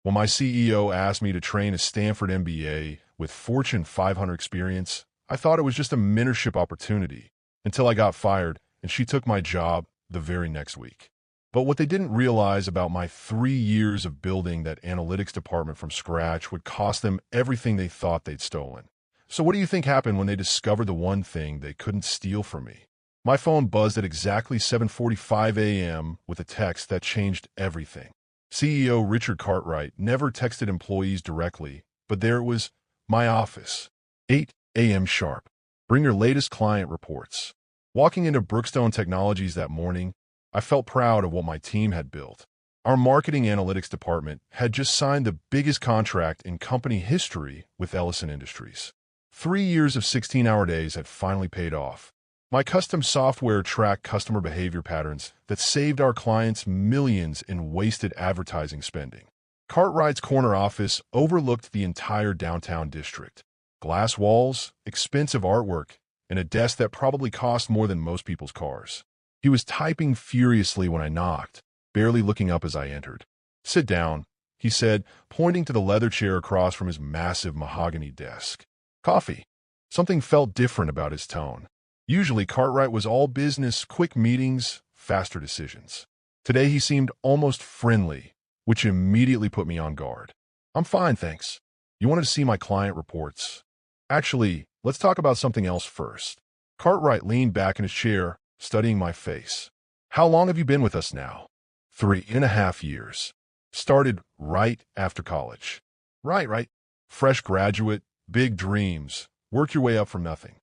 When my CEO asked me to train a Stanford MBA with Fortune 500 experience, I thought it was just a mentorship opportunity until I got fired and she took my job the very next week. But what they didn't realize about my 3 years of building that analytics department from scratch would cost them everything they thought they'd stolen. So what do you think happened when they discovered the one thing they couldn't steal from me? My phone buzzed at exactly 7:45 a.m. with a text that changed everything. CEO Richard Cartwright never texted employees directly, but there it was, my office. 8 a.m. sharp. Bring your latest client reports. Walking into Brookstone Technologies that morning, I felt proud of what my team had built. Our marketing analytics department had just signed the biggest contract in company history with Ellison Industries. 3 years of 16-hour days had finally paid off. My custom software tracked customer behavior patterns that saved our clients millions in wasted advertising spending. Cartwright's corner office overlooked the entire downtown district. Glass walls, expensive artwork, and a desk that probably cost more than most people's cars. He was typing furiously when I knocked, barely looking up as I entered. "Sit down," he said, pointing to the leather chair across from his massive mahogany desk. "Coffee." Something felt different about his tone. Usually, Cartwright was all business, quick meetings, faster decisions. Today, he seemed almost friendly, which immediately put me on guard. "I'm fine, thanks. You wanted to see my client reports. Actually, let's talk about something else first." Cartwright leaned back in his chair, studying my face. "How long have you been with us now?" 3.5 years. Started right after college. Right. Fresh graduate, big dreams, work your way up from nothing."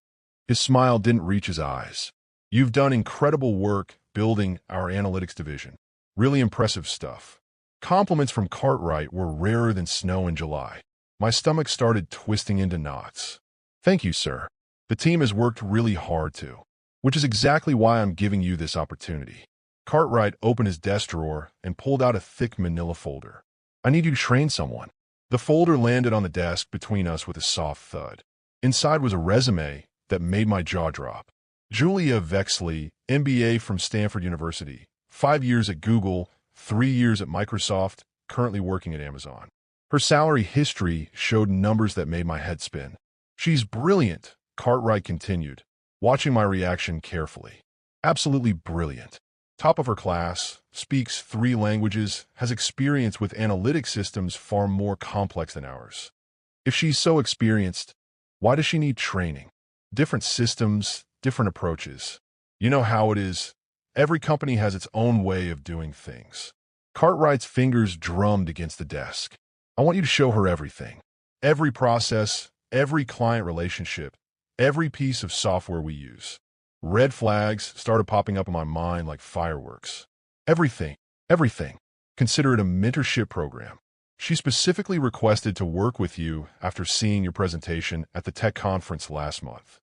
His smile didn't reach his eyes. "You've done incredible work building our analytics division. Really impressive stuff." Compliments from Cartwright were rarer than snow in July. My stomach started twisting into knots. "Thank you, sir. The team has worked really hard too, which is exactly why I'm giving you this opportunity." Cartwright opened his desk drawer and pulled out a thick manila folder. "I need you to train someone." The folder landed on the desk between us with a soft thud. Inside was a resume that made my jaw drop. Julia Vexley, MBA from Stanford University, 5 years at Google, 3 years at Microsoft, currently working at Amazon. Her salary history showed numbers that made my head spin. "She's brilliant," Cartwright continued, watching my reaction carefully. "Absolutely brilliant. Top of her class, speaks 3 languages, has experience with analytic systems far more complex than ours. If she's so experienced, why does she need training? Different systems, different approaches. You know how it is. Every company has its own way of doing things." Cartwright's fingers drummed against the desk. "I want you to show her everything. Every process, every client relationship, every piece of software we use." Red flags started popping up in my mind like fireworks. Everything. Consider it a mentorship program. She specifically requested to work with you after seeing your presentation at the tech conference last month.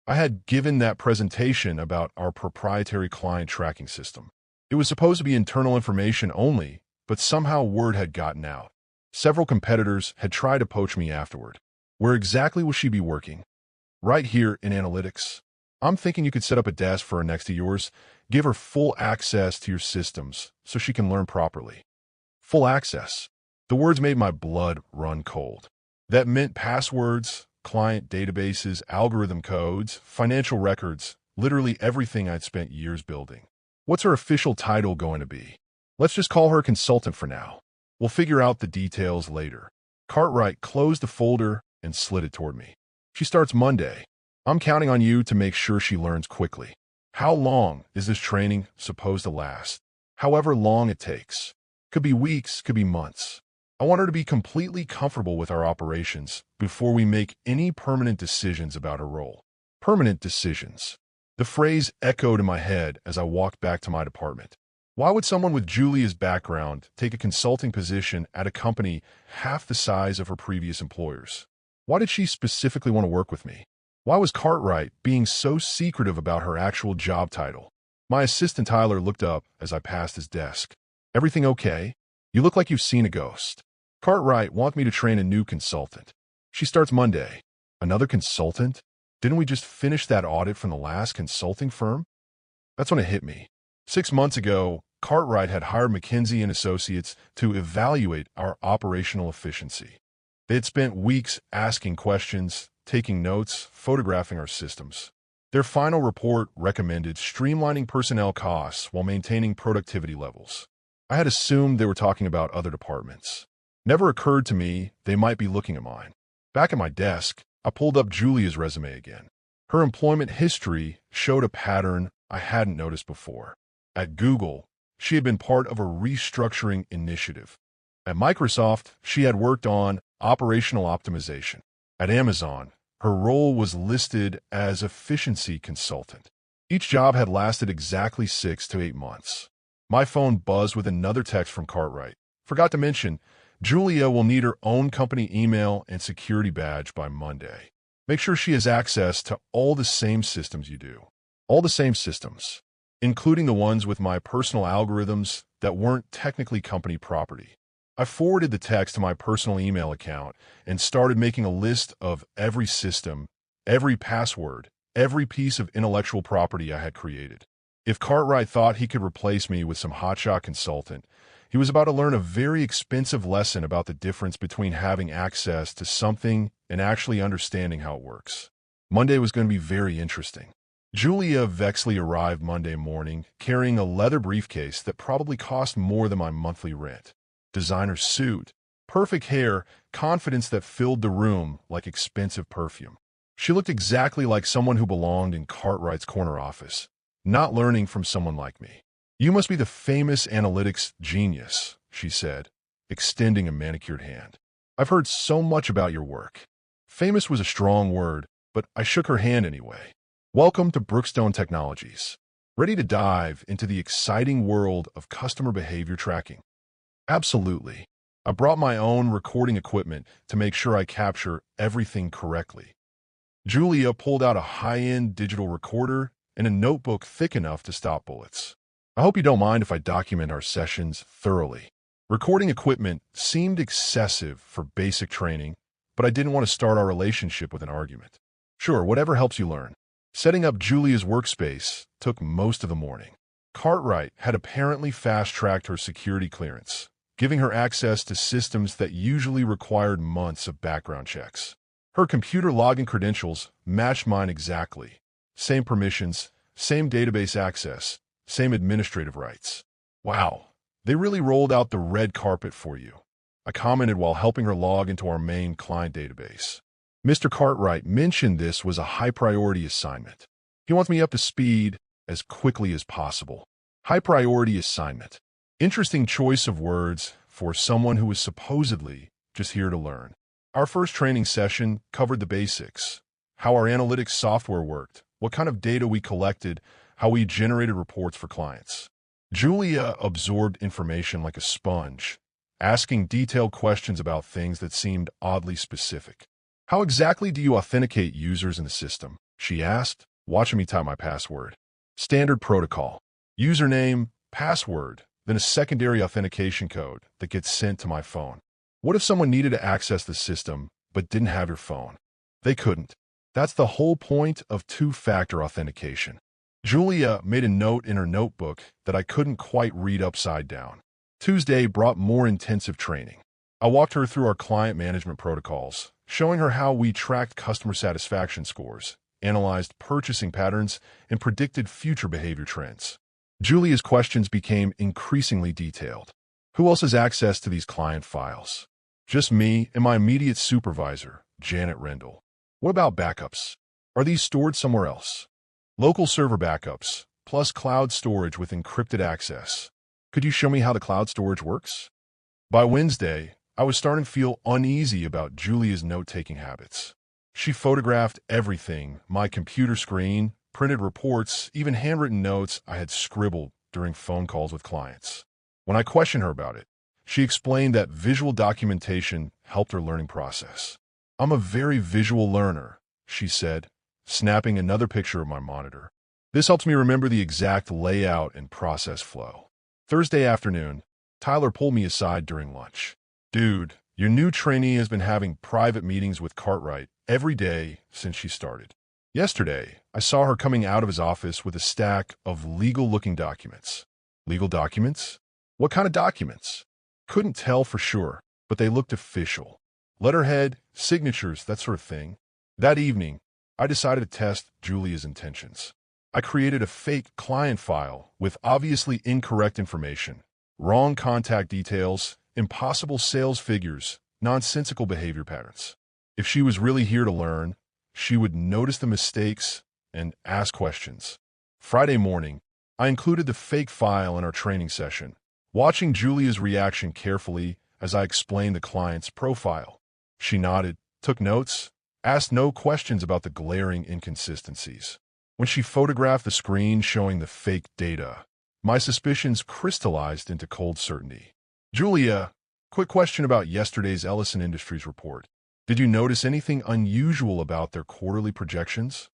I had given that presentation about our proprietary client tracking system. It was supposed to be internal information only, but somehow word had gotten out. Several competitors had tried to poach me afterward. Where exactly will she be working? Right here in analytics. I'm thinking you could set up a desk for her next to yours, give her full access to your systems so she can learn properly. Full access. The words made my blood run cold. That meant passwords, client databases, algorithm codes, financial records, literally everything I'd spent years building. What's her official title going to be? Let's just call her a consultant for now. We'll figure out the details later. Cartwright closed the folder and slid it toward me. "She starts Monday. I'm counting on you to make sure she learns quickly." "How long is this training supposed to last?" "However long it takes. Could be weeks, could be months. I want her to be completely comfortable with our operations before we make any permanent decisions about her role." Permanent decisions. The phrase echoed in my head as I walked back to my department. Why would someone with Julia's background take a consulting position at a company half the size of her previous employers? Why did she specifically want to work with me? Why was Cartwright being so secretive about her actual job title? My assistant Tyler looked up as I passed his desk. "Everything okay? You look like you've seen a ghost." "Cartwright wants me to train a new consultant. She starts Monday." "Another consultant? Didn't we just finish that audit from the last consulting firm?" That's when it hit me. 6 months ago, Cartwright had hired McKinsey and Associates to evaluate our operational efficiency. They had spent weeks asking questions, taking notes, photographing our systems. Their final report recommended streamlining personnel costs while maintaining productivity levels. I had assumed they were talking about other departments. Never occurred to me they might be looking at mine. Back at my desk, I pulled up Julia's resume again. Her employment history showed a pattern I hadn't noticed before. At Google, she had been part of a restructuring initiative. At Microsoft, she had worked on operational optimization. At Amazon, her role was listed as efficiency consultant. Each job had lasted exactly 6 to 8 months. My phone buzzed with another text from Cartwright. Forgot to mention, Julia will need her own company email and security badge by Monday. Make sure she has access to all the same systems you do. All the same systems, including the ones with my personal algorithms that weren't technically company property. I forwarded the text to my personal email account and started making a list of every system, every password, every piece of intellectual property I had created. If Cartwright thought he could replace me with some hotshot consultant, he was about to learn a very expensive lesson about the difference between having access to something and actually understanding how it works. Monday was going to be very interesting. Julia Vexley arrived Monday morning carrying a leather briefcase that probably cost more than my monthly rent. Designer suit, perfect hair, confidence that filled the room like expensive perfume. She looked exactly like someone who belonged in Cartwright's corner office, not learning from someone like me. "You must be the famous analytics genius," she said, extending a manicured hand. "I've heard so much about your work." Famous was a strong word, but I shook her hand anyway. "Welcome to Brookstone Technologies. Ready to dive into the exciting world of customer behavior tracking?" "Absolutely." I brought my own recording equipment to make sure I capture everything correctly. Julia pulled out a high-end digital recorder and a notebook thick enough to stop bullets. "I hope you don't mind if I document our sessions thoroughly." Recording equipment seemed excessive for basic training, but I didn't want to start our relationship with an argument. "Sure, whatever helps you learn." Setting up Julia's workspace took most of the morning. Cartwright had apparently fast-tracked her security clearance, giving her access to systems that usually required months of background checks. Her computer login credentials matched mine exactly. Same permissions, same database access, same administrative rights. "Wow, they really rolled out the red carpet for you," I commented while helping her log into our main client database. Mr. Cartwright mentioned this was a high-priority assignment. He wants me up to speed as quickly as possible. High-priority assignment. Interesting choice of words for someone who was supposedly just here to learn. Our first training session covered the basics, how our analytics software worked, what kind of data we collected, how we generated reports for clients. Julia absorbed information like a sponge, asking detailed questions about things that seemed oddly specific. "How exactly do you authenticate users in the system?" she asked, watching me type my password. "Standard protocol. Username, password, then a secondary authentication code that gets sent to my phone." "What if someone needed to access the system but didn't have your phone?" "They couldn't. That's the whole point of two-factor authentication." Julia made a note in her notebook that I couldn't quite read upside down. Tuesday brought more intensive training. I walked her through our client management protocols, showing her how we tracked customer satisfaction scores, analyzed purchasing patterns, and predicted future behavior trends. Julia's questions became increasingly detailed. "Who else has access to these client files?" "Just me and my immediate supervisor, Janet Rendell." "What about backups? Are these stored somewhere else?" "Local server backups, plus cloud storage with encrypted access." "Could you show me how the cloud storage works?" By Wednesday, I was starting to feel uneasy about Julia's note-taking habits. She photographed everything, my computer screen, printed reports, even handwritten notes I had scribbled during phone calls with clients. When I questioned her about it, she explained that visual documentation helped her learning process. "I'm a very visual learner," she said, snapping another picture of my monitor. "This helps me remember the exact layout and process flow." Thursday afternoon, Tyler pulled me aside during lunch. "Dude, your new trainee has been having private meetings with Cartwright every day since she started. Yesterday, I saw her coming out of his office with a stack of legal-looking documents." Legal documents? What kind of documents? Couldn't tell for sure, but they looked official. Letterhead, signatures, that sort of thing. That evening, I decided to test Julia's intentions. I created a fake client file with obviously incorrect information, wrong contact details, impossible sales figures, nonsensical behavior patterns. If she was really here to learn, she would notice the mistakes and ask questions. Friday morning, I included the fake file in our training session, watching Julia's reaction carefully as I explained the client's profile. She nodded, took notes, asked no questions about the glaring inconsistencies. When she photographed the screen showing the fake data, my suspicions crystallized into cold certainty. Julia, quick question about yesterday's Ellison Industries report. Did you notice anything unusual about their quarterly projections?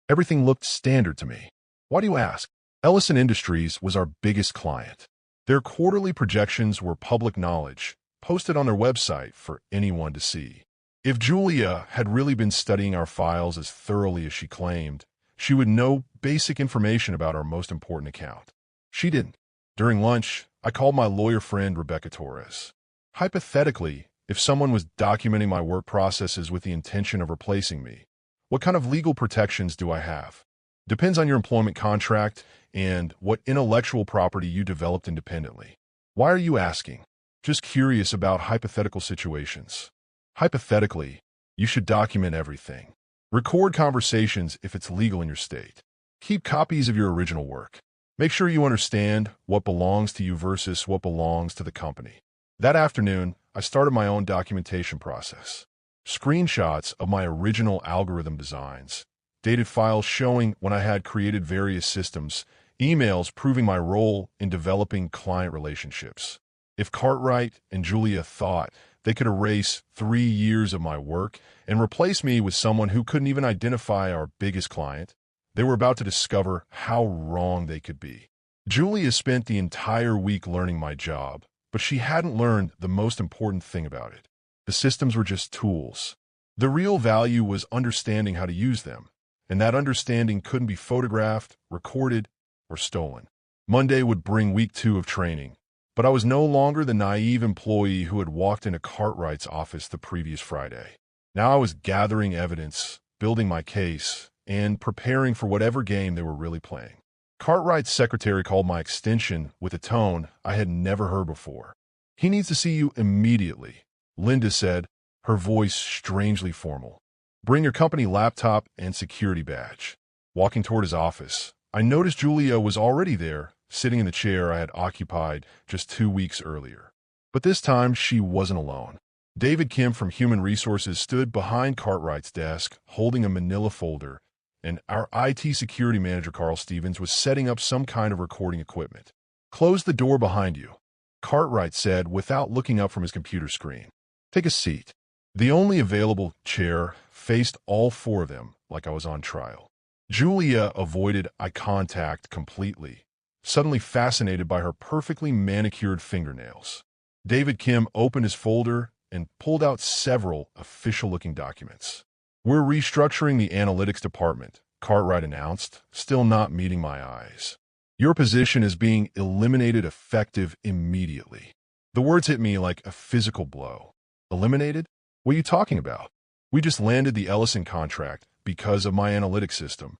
Everything looked standard to me. Why do you ask? Ellison Industries was our biggest client. Their quarterly projections were public knowledge, posted on their website for anyone to see. If Julia had really been studying our files as thoroughly as she claimed, she would know basic information about our most important account. She didn't. During lunch, I called my lawyer friend Rebecca Torres. Hypothetically, if someone was documenting my work processes with the intention of replacing me, what kind of legal protections do I have? Depends on your employment contract and what intellectual property you developed independently. Why are you asking? Just curious about hypothetical situations. Hypothetically, you should document everything. Record conversations if it's legal in your state. Keep copies of your original work. Make sure you understand what belongs to you versus what belongs to the company. That afternoon, I started my own documentation process. Screenshots of my original algorithm designs, dated files showing when I had created various systems, emails proving my role in developing client relationships. If Cartwright and Julia thought they could erase 3 years of my work and replace me with someone who couldn't even identify our biggest client, they were about to discover how wrong they could be. Julia spent the entire week learning my job, but she hadn't learned the most important thing about it. The systems were just tools. The real value was understanding how to use them, and that understanding couldn't be photographed, recorded, or stolen. Monday would bring week 2 of training, but I was no longer the naive employee who had walked into Cartwright's office the previous Friday. Now I was gathering evidence, building my case, and preparing for whatever game they were really playing. Cartwright's secretary called my extension with a tone I had never heard before. "He needs to see you immediately," Linda said, her voice strangely formal. "Bring your company laptop and security badge." Walking toward his office, I noticed Julia was already there, sitting in the chair I had occupied just 2 weeks earlier. But this time, she wasn't alone. David Kim from Human Resources stood behind Cartwright's desk, holding a manila folder, and our IT security manager, Carl Stevens, was setting up some kind of recording equipment. "Close the door behind you," Cartwright said without looking up from his computer screen. "Take a seat." The only available chair faced all 4 of them like I was on trial. Julia avoided eye contact completely, suddenly fascinated by her perfectly manicured fingernails. David Kim opened his folder and pulled out several official-looking documents. "We're restructuring the analytics department," Cartwright announced, still not meeting my eyes. "Your position is being eliminated effective immediately." The words hit me like a physical blow. Eliminated? What are you talking about? We just landed the Ellison contract because of my analytics system.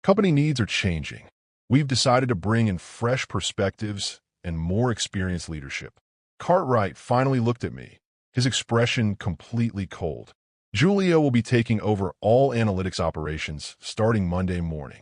Company needs are changing. We've decided to bring in fresh perspectives and more experienced leadership. Cartwright finally looked at me, his expression completely cold. "Julia will be taking over all analytics operations starting Monday morning."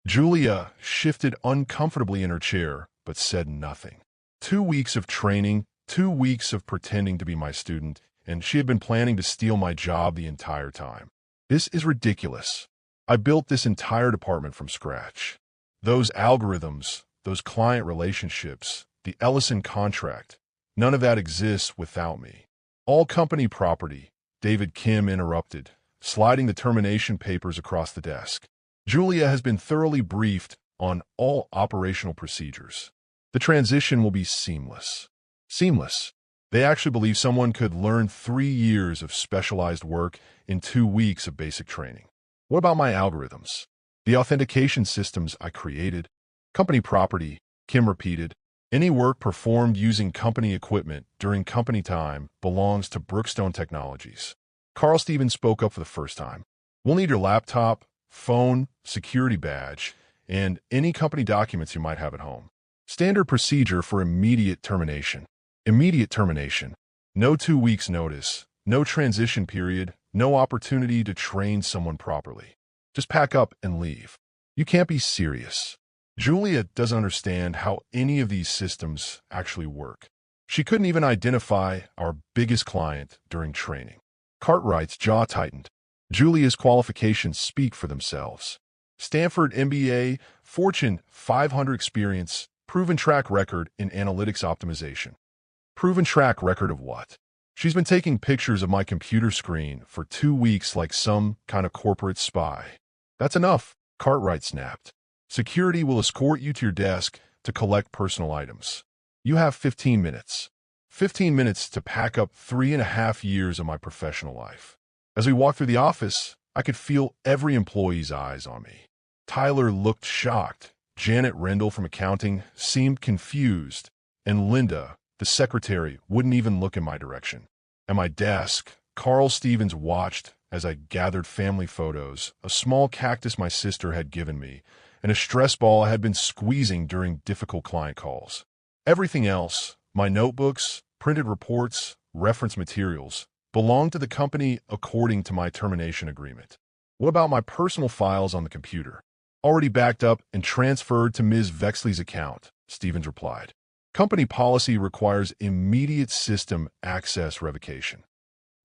Julia shifted uncomfortably in her chair, but said nothing. 2 weeks of training, 2 weeks of pretending to be my student, and she had been planning to steal my job the entire time. This is ridiculous. I built this entire department from scratch. Those algorithms, those client relationships, the Ellison contract, none of that exists without me. All company property, David Kim interrupted, sliding the termination papers across the desk. Julia has been thoroughly briefed on all operational procedures. The transition will be seamless. Seamless. They actually believe someone could learn 3 years of specialized work in 2 weeks of basic training. What about my algorithms? The authentication systems I created? Company property, Kim repeated, Any work performed using company equipment during company time belongs to Brookstone Technologies. Carl Stevens spoke up for the first time. We'll need your laptop, phone, security badge, and any company documents you might have at home. Standard procedure for immediate termination. Immediate termination. No 2 weeks notice, no transition period, no opportunity to train someone properly. Just pack up and leave. You can't be serious. Julia doesn't understand how any of these systems actually work. She couldn't even identify our biggest client during training. Cartwright's jaw tightened. Julia's qualifications speak for themselves. Stanford MBA, Fortune 500 experience, proven track record in analytics optimization. Proven track record of what? She's been taking pictures of my computer screen for 2 weeks like some kind of corporate spy. That's enough, Cartwright snapped. Security will escort you to your desk to collect personal items. You have 15 minutes. 15 minutes to pack up 3.5 years of my professional life. As we walked through the office, I could feel every employee's eyes on me. Tyler looked shocked. Janet Rendell from accounting seemed confused. And Linda, the secretary, wouldn't even look in my direction. At my desk, Carl Stevens watched as I gathered family photos, a small cactus my sister had given me, and a stress ball I had been squeezing during difficult client calls. Everything else, my notebooks, printed reports, reference materials, belonged to the company according to my termination agreement. What about my personal files on the computer? Already backed up and transferred to Ms. Vexley's account, Stevens replied. Company policy requires immediate system access revocation.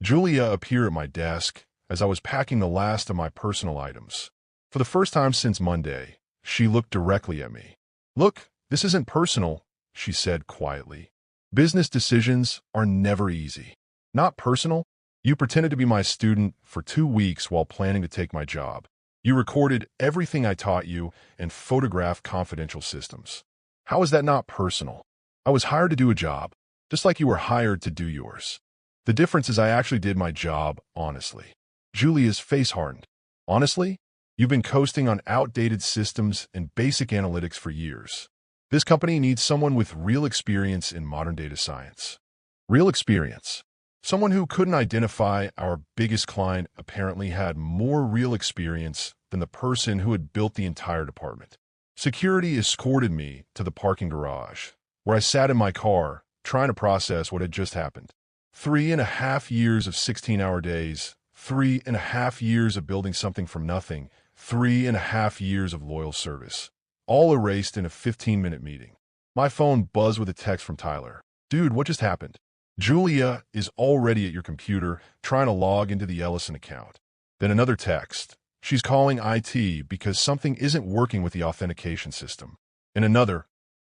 Julia appeared at my desk as I was packing the last of my personal items. For the first time since Monday, she looked directly at me. Look, this isn't personal, she said quietly. Business decisions are never easy. Not personal. You pretended to be my student for 2 weeks while planning to take my job. You recorded everything I taught you and photographed confidential systems. How is that not personal? I was hired to do a job, just like you were hired to do yours. The difference is I actually did my job honestly. Julia's face hardened. Honestly? You've been coasting on outdated systems and basic analytics for years. This company needs someone with real experience in modern data science. Real experience. Someone who couldn't identify our biggest client apparently had more real experience than the person who had built the entire department. Security escorted me to the parking garage, where I sat in my car, trying to process what had just happened. 3.5 years of 16-hour days, 3.5 years of building something from nothing, 3.5 years of loyal service, all erased in a 15-minute meeting. My phone buzzed with a text from Tyler. Dude, what just happened? Julia is already at your computer trying to log into the Ellison account. Then another text. She's calling IT because something isn't working with the authentication system. And another.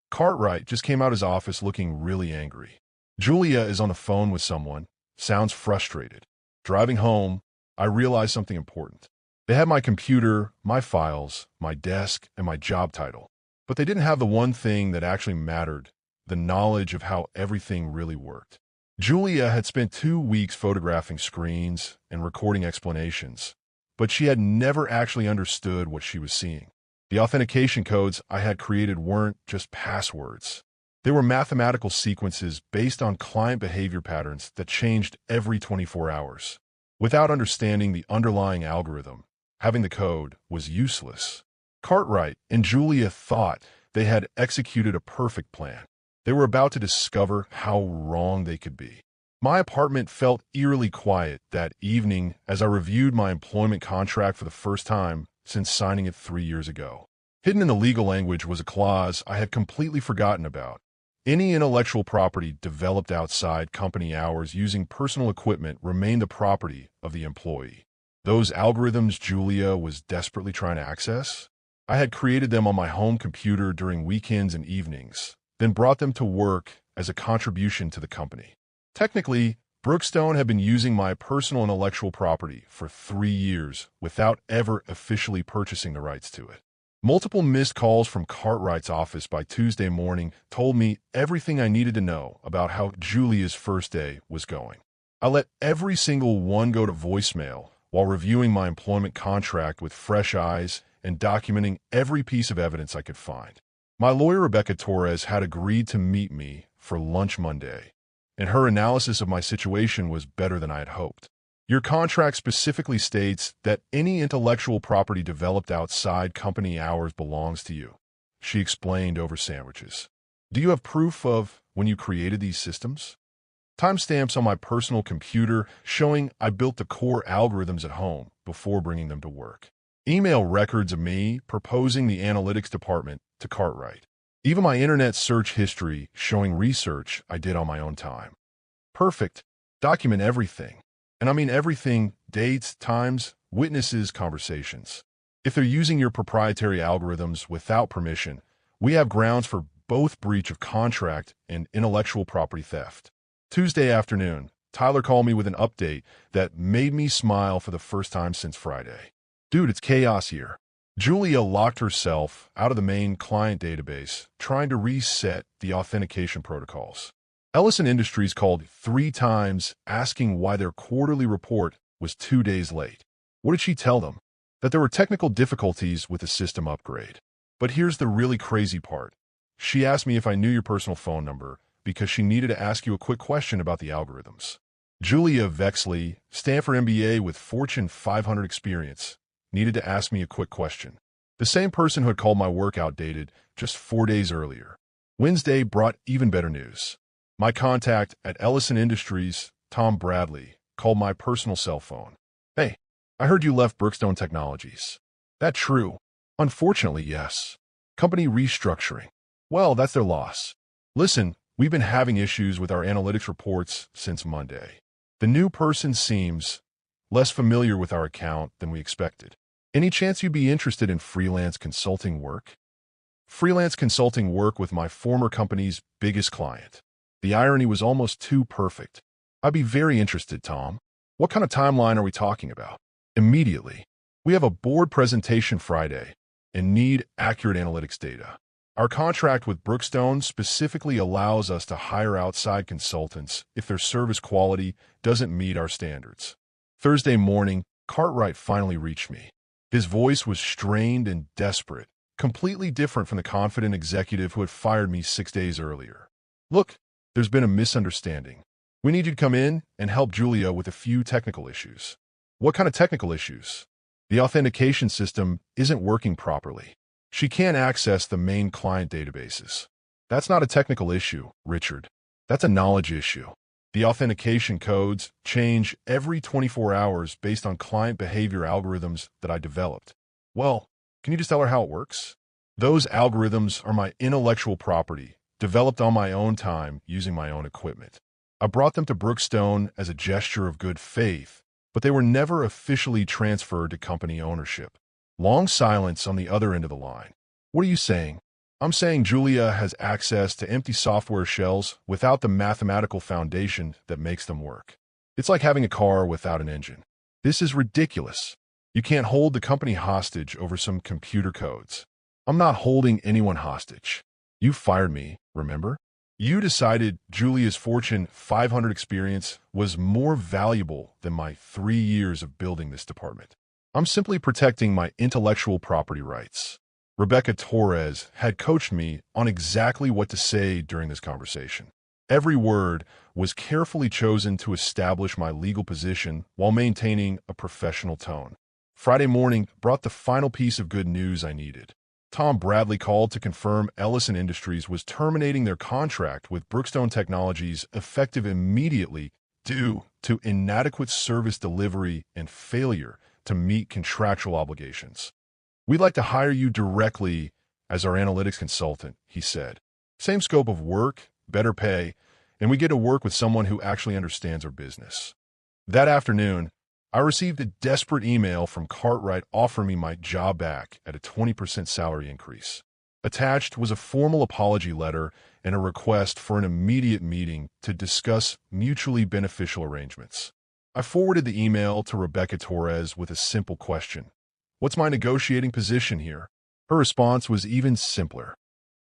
Cartwright just came out of his office looking really angry. Julia is on the phone with someone, sounds frustrated. Driving home, I realized something important. They had my computer, my files, my desk, and my job title. But they didn't have the one thing that actually mattered, the knowledge of how everything really worked. Julia had spent 2 weeks photographing screens and recording explanations, but she had never actually understood what she was seeing. The authentication codes I had created weren't just passwords. They were mathematical sequences based on client behavior patterns that changed every 24 hours. Without understanding the underlying algorithm, having the code was useless. Cartwright and Julia thought they had executed a perfect plan. They were about to discover how wrong they could be. My apartment felt eerily quiet that evening as I reviewed my employment contract for the first time since signing it 3 years ago. Hidden in the legal language was a clause I had completely forgotten about. Any intellectual property developed outside company hours using personal equipment remained the property of the employee. Those algorithms Julia was desperately trying to access? I had created them on my home computer during weekends and evenings, then brought them to work as a contribution to the company. Technically, Brookstone had been using my personal intellectual property for 3 years without ever officially purchasing the rights to it. Multiple missed calls from Cartwright's office by Tuesday morning told me everything I needed to know about how Julia's first day was going. I let every single one go to voicemail while reviewing my employment contract with fresh eyes and documenting every piece of evidence I could find. My lawyer, Rebecca Torres, had agreed to meet me for lunch Monday, and her analysis of my situation was better than I had hoped. Your contract specifically states that any intellectual property developed outside company hours belongs to you, she explained over sandwiches. Do you have proof of when you created these systems? Timestamps on my personal computer showing I built the core algorithms at home before bringing them to work. Email records of me proposing the analytics department to Cartwright. Even my internet search history showing research I did on my own time. Perfect. Document everything. And I mean everything: dates, times, witnesses, conversations. If they're using your proprietary algorithms without permission, we have grounds for both breach of contract and intellectual property theft. Tuesday afternoon, Tyler called me with an update that made me smile for the first time since Friday. Dude, it's chaos here. Julia locked herself out of the main client database, trying to reset the authentication protocols. Ellison Industries called 3 times, asking why their quarterly report was 2 days late. What did she tell them? That there were technical difficulties with the system upgrade. But here's the really crazy part. She asked me if I knew your personal phone number because she needed to ask you a quick question about the algorithms. Julia Vexley, Stanford MBA with Fortune 500 experience, needed to ask me a quick question. The same person who had called my work outdated just 4 days earlier. Wednesday brought even better news. My contact at Ellison Industries, Tom Bradley, called my personal cell phone. Hey, I heard you left Brookstone Technologies. That true? Unfortunately, yes. Company restructuring. Well, that's their loss. Listen, we've been having issues with our analytics reports since Monday. The new person seems less familiar with our account than we expected. Any chance you'd be interested in freelance consulting work? Freelance consulting work with my former company's biggest client. The irony was almost too perfect. I'd be very interested, Tom. What kind of timeline are we talking about? Immediately. We have a board presentation Friday and need accurate analytics data. Our contract with Brookstone specifically allows us to hire outside consultants if their service quality doesn't meet our standards. Thursday morning, Cartwright finally reached me. His voice was strained and desperate, completely different from the confident executive who had fired me 6 days earlier. Look, there's been a misunderstanding. We need you to come in and help Julia with a few technical issues. What kind of technical issues? The authentication system isn't working properly. She can't access the main client databases. That's not a technical issue, Richard. That's a knowledge issue. The authentication codes change every 24 hours based on client behavior algorithms that I developed. Well, can you just tell her how it works? Those algorithms are my intellectual property, developed on my own time using my own equipment. I brought them to Brookstone as a gesture of good faith, but they were never officially transferred to company ownership. Long silence on the other end of the line. What are you saying? I'm saying Julia has access to empty software shells without the mathematical foundation that makes them work. It's like having a car without an engine. This is ridiculous. You can't hold the company hostage over some computer codes. I'm not holding anyone hostage. You fired me, remember? You decided Julia's Fortune 500 experience was more valuable than my 3 years of building this department. I'm simply protecting my intellectual property rights. Rebecca Torres had coached me on exactly what to say during this conversation. Every word was carefully chosen to establish my legal position while maintaining a professional tone. Friday morning brought the final piece of good news I needed. Tom Bradley called to confirm Ellison Industries was terminating their contract with Brookstone Technologies effective immediately due to inadequate service delivery and failure to meet contractual obligations. We'd like to hire you directly as our analytics consultant, he said. Same scope of work, better pay, and we get to work with someone who actually understands our business. That afternoon, I received a desperate email from Cartwright offering me my job back at a 20% salary increase. Attached was a formal apology letter and a request for an immediate meeting to discuss mutually beneficial arrangements. I forwarded the email to Rebecca Torres with a simple question. What's my negotiating position here? Her response was even simpler.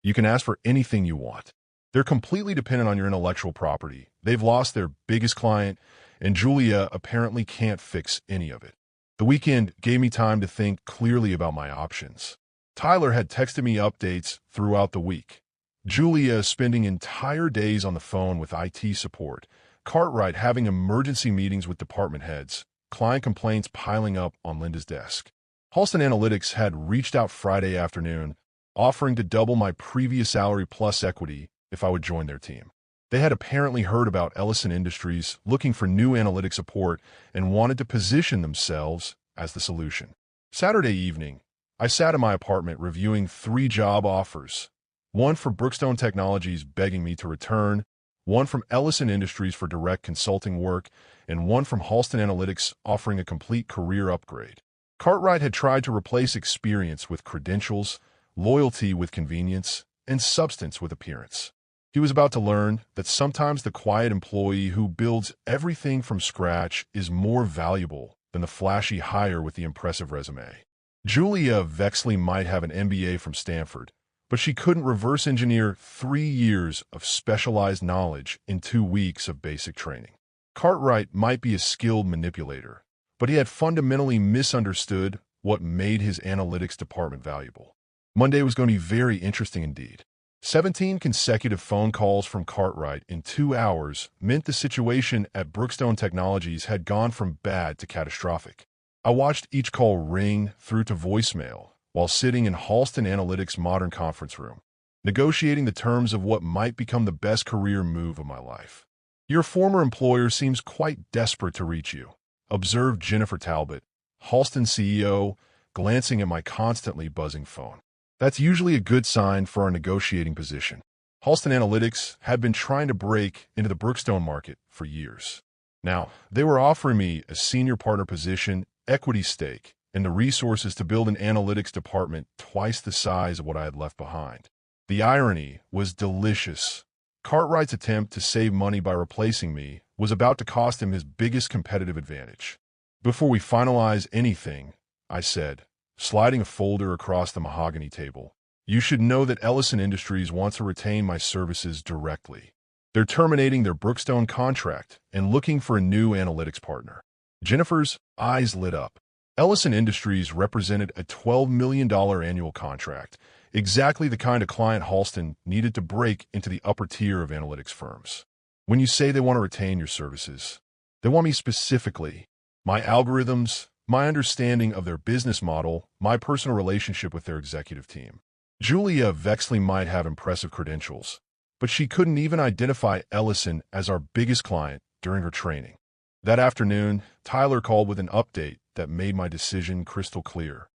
You can ask for anything you want. They're completely dependent on your intellectual property. They've lost their biggest client, and Julia apparently can't fix any of it. The weekend gave me time to think clearly about my options. Tyler had texted me updates throughout the week. Julia spending entire days on the phone with IT support. Cartwright having emergency meetings with department heads. Client complaints piling up on Linda's desk. Halston Analytics had reached out Friday afternoon, offering to double my previous salary plus equity if I would join their team. They had apparently heard about Ellison Industries looking for new analytic support and wanted to position themselves as the solution. Saturday evening, I sat in my apartment reviewing 3 job offers. One for Brookstone Technologies begging me to return, one from Ellison Industries for direct consulting work, and one from Halston Analytics offering a complete career upgrade. Cartwright had tried to replace experience with credentials, loyalty with convenience, and substance with appearance. He was about to learn that sometimes the quiet employee who builds everything from scratch is more valuable than the flashy hire with the impressive resume. Julia Vexley might have an MBA from Stanford, but she couldn't reverse engineer 3 years of specialized knowledge in 2 weeks of basic training. Cartwright might be a skilled manipulator, but he had fundamentally misunderstood what made his analytics department valuable. Monday was going to be very interesting indeed. 17 consecutive phone calls from Cartwright in 2 hours meant the situation at Brookstone Technologies had gone from bad to catastrophic. I watched each call ring through to voicemail while sitting in Halston Analytics' modern conference room, negotiating the terms of what might become the best career move of my life. Your former employer seems quite desperate to reach you, observed Jennifer Talbot, Halston CEO, glancing at my constantly buzzing phone. That's usually a good sign for our negotiating position. Halston Analytics had been trying to break into the Brookstone market for years. Now, they were offering me a senior partner position, equity stake, and the resources to build an analytics department twice the size of what I had left behind. The irony was delicious. Cartwright's attempt to save money by replacing me was about to cost him his biggest competitive advantage. Before we finalize anything, I said, sliding a folder across the mahogany table, you should know that Ellison Industries wants to retain my services directly. They're terminating their Brookstone contract and looking for a new analytics partner. Jennifer's eyes lit up. Ellison Industries represented a $12 million annual contract, exactly the kind of client Halston needed to break into the upper tier of analytics firms. When you say they want to retain your services, they want me specifically, my algorithms, my understanding of their business model, my personal relationship with their executive team. Julia Vexley might have impressive credentials, but she couldn't even identify Ellison as our biggest client during her training. That afternoon, Tyler called with an update that made my decision crystal clear.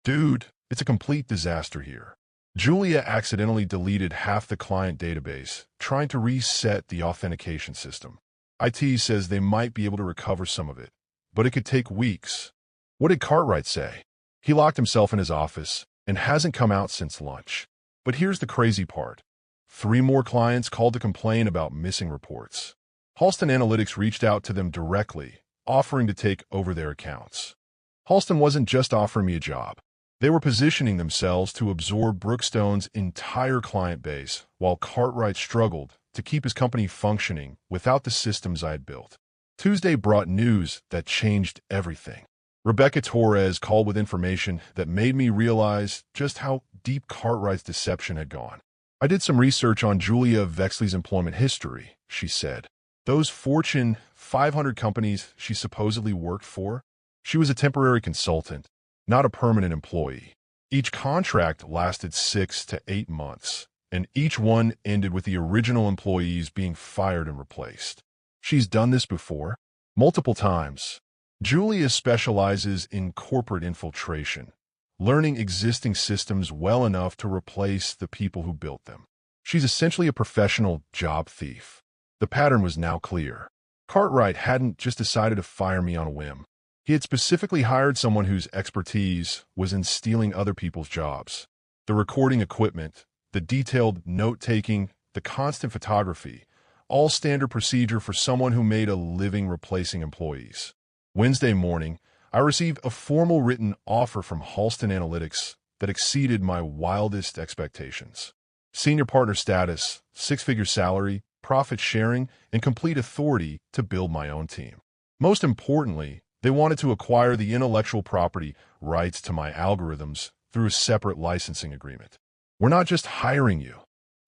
Dude, it's a complete disaster here. Julia accidentally deleted half the client database, trying to reset the authentication system. IT says they might be able to recover some of it, but it could take weeks. What did Cartwright say? He locked himself in his office and hasn't come out since lunch. But here's the crazy part. 3 more clients called to complain about missing reports. Halston Analytics reached out to them directly, offering to take over their accounts. Halston wasn't just offering me a job. They were positioning themselves to absorb Brookstone's entire client base, while Cartwright struggled to keep his company functioning without the systems I had built. Tuesday brought news that changed everything. Rebecca Torres called with information that made me realize just how deep Cartwright's deception had gone. I did some research on Julia Vexley's employment history, she said. Those Fortune 500 companies she supposedly worked for, she was a temporary consultant, not a permanent employee. Each contract lasted 6 to 8 months, and each one ended with the original employees being fired and replaced. She's done this before, multiple times. Julia specializes in corporate infiltration, learning existing systems well enough to replace the people who built them. She's essentially a professional job thief. The pattern was now clear. Cartwright hadn't just decided to fire me on a whim. He had specifically hired someone whose expertise was in stealing other people's jobs. The recording equipment, the detailed note-taking, the constant photography, all standard procedure for someone who made a living replacing employees. Wednesday morning, I received a formal written offer from Halston Analytics that exceeded my wildest expectations. Senior partner status, 6-figure salary, profit sharing, and complete authority to build my own team. Most importantly, they wanted to acquire the intellectual property rights to my algorithms through a separate licensing agreement. We're not just hiring you,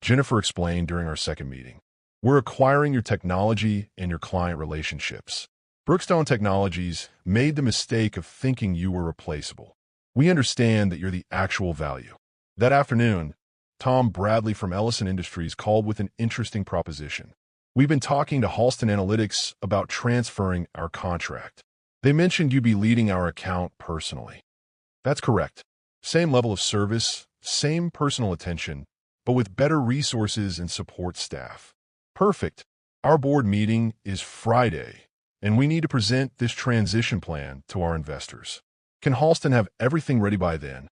Jennifer explained during our second meeting. We're acquiring your technology and your client relationships. Brookstone Technologies made the mistake of thinking you were replaceable. We understand that you're the actual value. That afternoon, Tom Bradley from Ellison Industries called with an interesting proposition. We've been talking to Halston Analytics about transferring our contract. They mentioned you'd be leading our account personally. That's correct. Same level of service, same personal attention, but with better resources and support staff. Perfect. Our board meeting is Friday, and we need to present this transition plan to our investors. Can Halston have everything ready by then?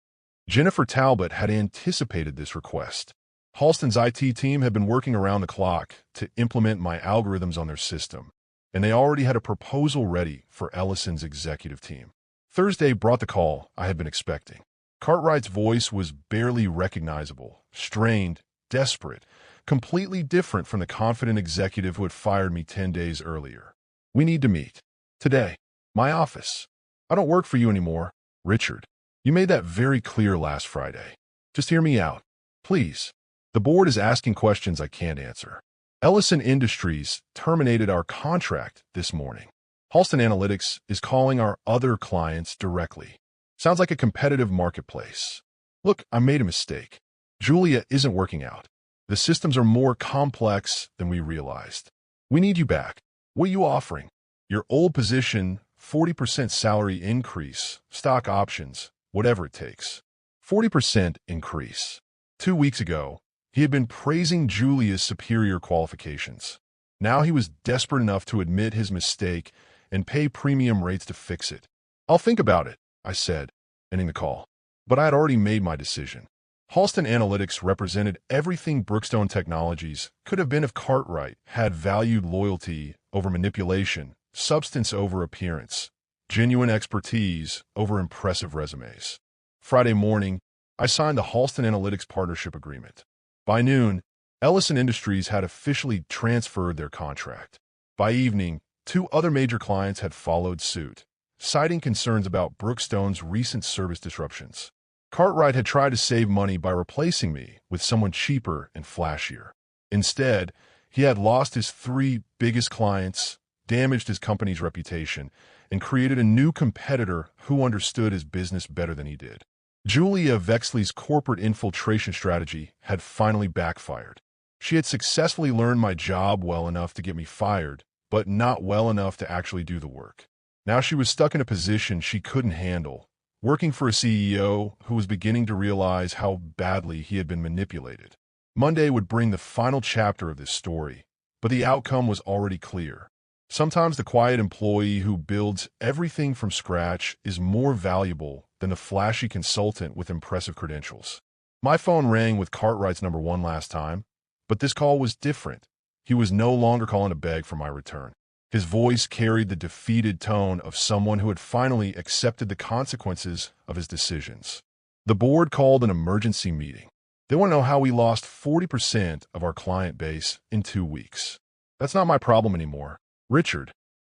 Jennifer Talbot had anticipated this request. Halston's IT team had been working around the clock to implement my algorithms on their system, and they already had a proposal ready for Ellison's executive team. Thursday brought the call I had been expecting. Cartwright's voice was barely recognizable, strained, desperate, completely different from the confident executive who had fired me 10 days earlier. We need to meet. Today. My office. I don't work for you anymore, Richard. You made that very clear last Friday. Just hear me out, please. The board is asking questions I can't answer. Ellison Industries terminated our contract this morning. Halston Analytics is calling our other clients directly. Sounds like a competitive marketplace. Look, I made a mistake. Julia isn't working out. The systems are more complex than we realized. We need you back. What are you offering? Your old position, 40% salary increase, stock options, whatever it takes. 40% increase. 2 weeks ago, he had been praising Julia's superior qualifications. Now he was desperate enough to admit his mistake and pay premium rates to fix it. I'll think about it, I said, ending the call. But I had already made my decision. Halston Analytics represented everything Brookstone Technologies could have been if Cartwright had valued loyalty over manipulation, substance over appearance, genuine expertise over impressive resumes. Friday morning, I signed the Halston Analytics Partnership Agreement. By noon, Ellison Industries had officially transferred their contract. By evening, 2 other major clients had followed suit, citing concerns about Brookstone's recent service disruptions. Cartwright had tried to save money by replacing me with someone cheaper and flashier. Instead, he had lost his 3 biggest clients, damaged his company's reputation, and created a new competitor who understood his business better than he did. Julia Vexley's corporate infiltration strategy had finally backfired. She had successfully learned my job well enough to get me fired, but not well enough to actually do the work. Now she was stuck in a position she couldn't handle, working for a CEO who was beginning to realize how badly he had been manipulated. Monday would bring the final chapter of this story, but the outcome was already clear. Sometimes the quiet employee who builds everything from scratch is more valuable than the flashy consultant with impressive credentials. My phone rang with Cartwright's number 1 last time, but this call was different. He was no longer calling to beg for my return. His voice carried the defeated tone of someone who had finally accepted the consequences of his decisions. The board called an emergency meeting. They want to know how we lost 40% of our client base in 2 weeks. That's not my problem anymore, Richard.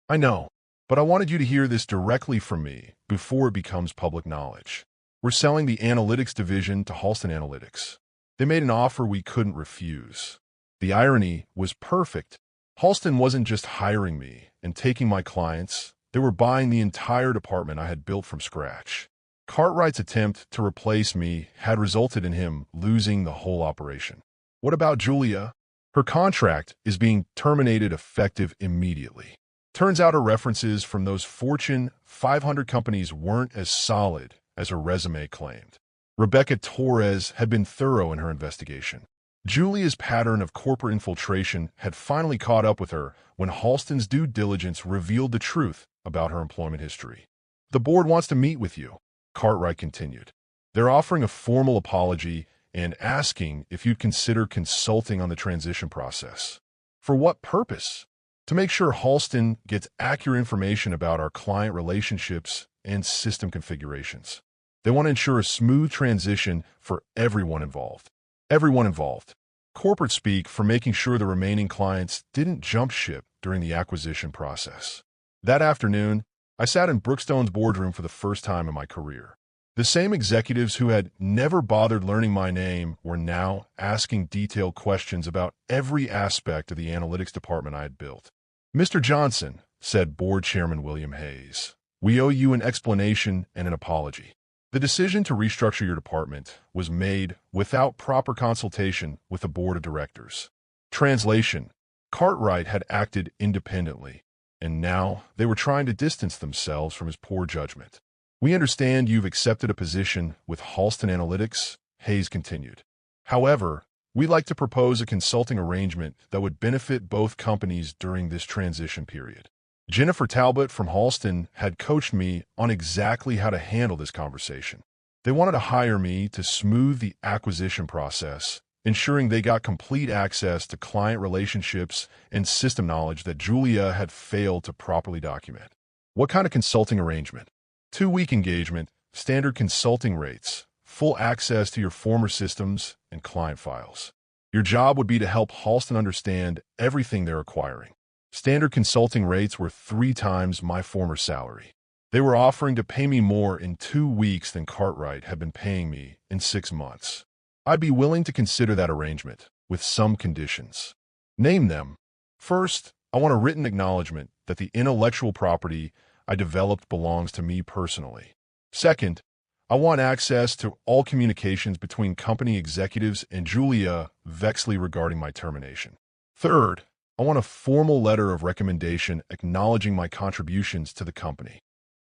I know, but I wanted you to hear this directly from me before it becomes public knowledge. We're selling the analytics division to Halston Analytics. They made an offer we couldn't refuse. The irony was perfect. Halston wasn't just hiring me and taking my clients, they were buying the entire department I had built from scratch. Cartwright's attempt to replace me had resulted in him losing the whole operation. What about Julia? Her contract is being terminated effective immediately. Turns out her references from those Fortune 500 companies weren't as solid as her resume claimed. Rebecca Torres had been thorough in her investigation. Julia's pattern of corporate infiltration had finally caught up with her when Halston's due diligence revealed the truth about her employment history. The board wants to meet with you, Cartwright continued. They're offering a formal apology and asking if you'd consider consulting on the transition process. For what purpose? To make sure Halston gets accurate information about our client relationships and system configurations. They want to ensure a smooth transition for everyone involved. Everyone involved. Corporate speak for making sure the remaining clients didn't jump ship during the acquisition process. That afternoon, I sat in Brookstone's boardroom for the first time in my career. The same executives who had never bothered learning my name were now asking detailed questions about every aspect of the analytics department I had built. "Mr. Johnson," said Board Chairman William Hayes, "we owe you an explanation and an apology. The decision to restructure your department was made without proper consultation with the board of directors." Translation: Cartwright had acted independently, and now they were trying to distance themselves from his poor judgment. "We understand you've accepted a position with Halston Analytics," Hayes continued. "However, we'd like to propose a consulting arrangement that would benefit both companies during this transition period. Jennifer Talbot from Halston had coached me on exactly how to handle this conversation. They wanted to hire me to smooth the acquisition process, ensuring they got complete access to client relationships and system knowledge that Julia had failed to properly document." "What kind of consulting arrangement?" 2-week engagement, standard consulting rates, full access to your former systems and client files. Your job would be to help Halston understand everything they're acquiring. Standard consulting rates were 3 times my former salary. They were offering to pay me more in 2 weeks than Cartwright had been paying me in 6 months. I'd be willing to consider that arrangement, with some conditions. "Name them." "First, I want a written acknowledgement that the intellectual property I developed belongs to me personally. Second, I want access to all communications between company executives and Julia Vexley regarding my termination. Third, I want a formal letter of recommendation acknowledging my contributions to the company."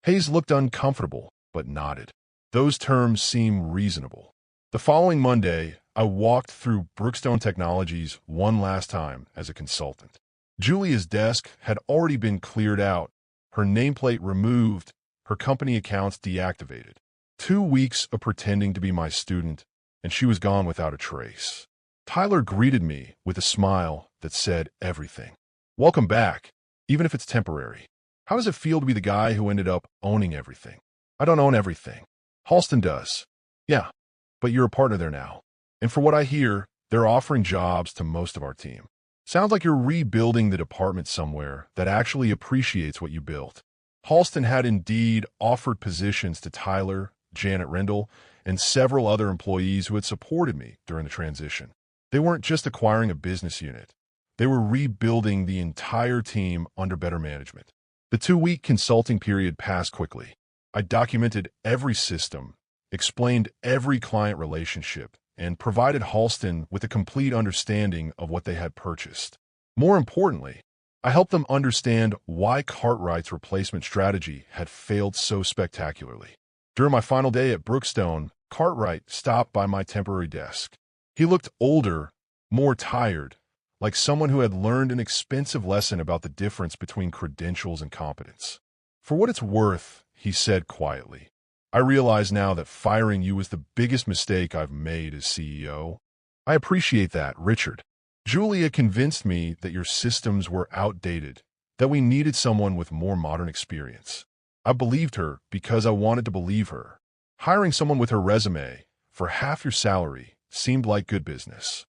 Hayes looked uncomfortable, but nodded. Those terms seem reasonable. The following Monday, I walked through Brookstone Technologies one last time as a consultant. Julia's desk had already been cleared out, her nameplate removed, her company accounts deactivated. 2 weeks of pretending to be my student, and she was gone without a trace. Tyler greeted me with a smile that said everything. "Welcome back, even if it's temporary. How does it feel to be the guy who ended up owning everything?" "I don't own everything. Halston does." "Yeah, but you're a partner there now. And for what I hear, they're offering jobs to most of our team. Sounds like you're rebuilding the department somewhere that actually appreciates what you built." Halston had indeed offered positions to Tyler, Janet Rendell, and several other employees who had supported me during the transition. They weren't just acquiring a business unit. They were rebuilding the entire team under better management. The 2-week consulting period passed quickly. I documented every system, explained every client relationship, and provided Halston with a complete understanding of what they had purchased. More importantly, I helped them understand why Cartwright's replacement strategy had failed so spectacularly. During my final day at Brookstone, Cartwright stopped by my temporary desk. He looked older, more tired, like someone who had learned an expensive lesson about the difference between credentials and competence. "For what it's worth," he said quietly, "I realize now that firing you was the biggest mistake I've made as CEO. I appreciate that, Richard. Julia convinced me that your systems were outdated, that we needed someone with more modern experience. I believed her because I wanted to believe her. Hiring someone with her resume for half your salary seemed like good business.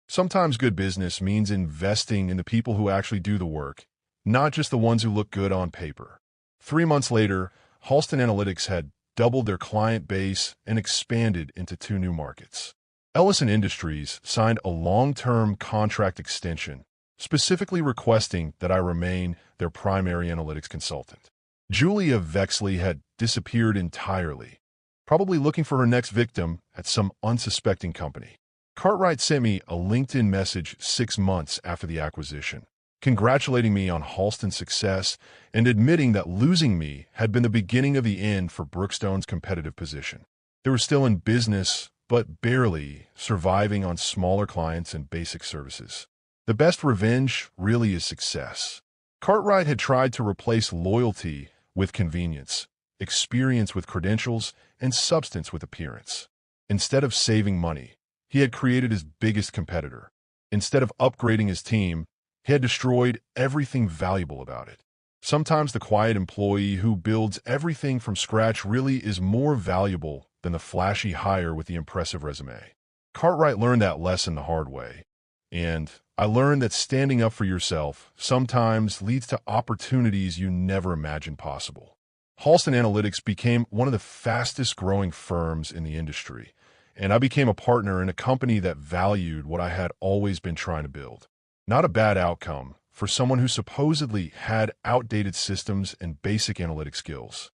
Sometimes good business means investing in the people who actually do the work, not just the ones who look good on paper." 3 months later, Halston Analytics had doubled their client base and expanded into 2 new markets. Ellison Industries signed a long-term contract extension, specifically requesting that I remain their primary analytics consultant. Julia Vexley had disappeared entirely, probably looking for her next victim at some unsuspecting company. Cartwright sent me a LinkedIn message 6 months after the acquisition, congratulating me on Halston's success and admitting that losing me had been the beginning of the end for Brookstone's competitive position. They were still in business, but barely surviving on smaller clients and basic services. The best revenge really is success. Cartwright had tried to replace loyalty with convenience, experience with credentials, and substance with appearance. Instead of saving money, he had created his biggest competitor. Instead of upgrading his team, he had destroyed everything valuable about it. Sometimes the quiet employee who builds everything from scratch really is more valuable than the flashy hire with the impressive resume. Cartwright learned that lesson the hard way. And I learned that standing up for yourself sometimes leads to opportunities you never imagined possible. Halston Analytics became one of the fastest growing firms in the industry, and I became a partner in a company that valued what I had always been trying to build. Not a bad outcome for someone who supposedly had outdated systems and basic analytic skills.